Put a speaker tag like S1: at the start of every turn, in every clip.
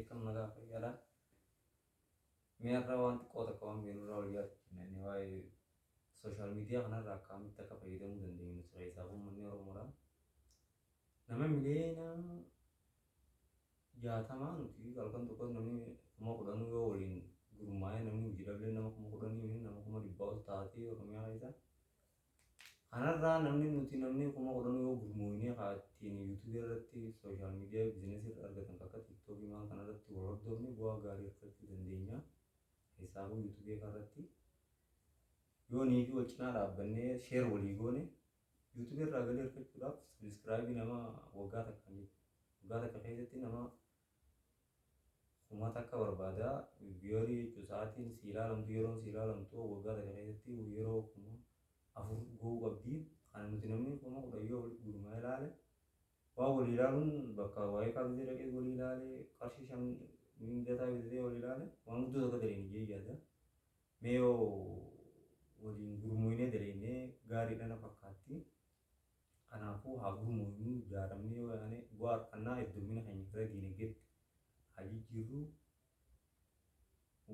S1: kam nagaa fayyaadha. Mi'arraa wanti qoota qaban beelurraa waliyaatu jennee waa'ee sooshaal miidiyaa kanarraa akkamitti akka fayyadamuu dandeenyu siree isaa uummanni Oromoodha. Nama miliyoona 60 nuti halkan tokko namni 10,000 yoo waliin gurmaa'ee namni hojii dhablee nama 10,000 nama 100,000 ol taatee Oromiyaa keessa. Kanarraa namni 10,000 yoo gurmuunee haattiin yuutuubii irratti sooshaal miidiyaa biizinesii irra argatan akka tiiktookii maal kanarratti wal hordofne bu'aa gaarii argachuu dandeenya. Hisaabuu yuutuubii irratti yoo niitii wal cinaa dhaabbannee sheer walii goone yuutuubii irraa galii argachuudhaaf sabiskiraayibii nama waggaa takka keessatti nama uummata akka barbaadaa biyyoolii jechuun sa'aatiin si ilaalamtu yeroon si ilaalamtu waggaa takka keessatti yeroo 4 gahuu qabdi. Kana nuti namni 10,000 yoo gurmaa'ee ilaale waa walii ilaaluun bakka waa'ee kaabinee dhaqee walii ilaalee qarshii 5 mingataa bitatee walii ilaale waan guddoo tokko daleeni jechuudha. Mee yoo waliin gurmuunee daleennee gaariidha na fakkaatti. Kanaafuu haa gurmuunuu ijaaramnee yoo yaane bu'aa harkannaa heddummina keenya gara diinagdeetti haa jijjiirru.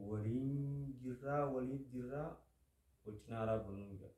S1: Waliin jirraa waliif jirraa wal cinaa dhaabbannu.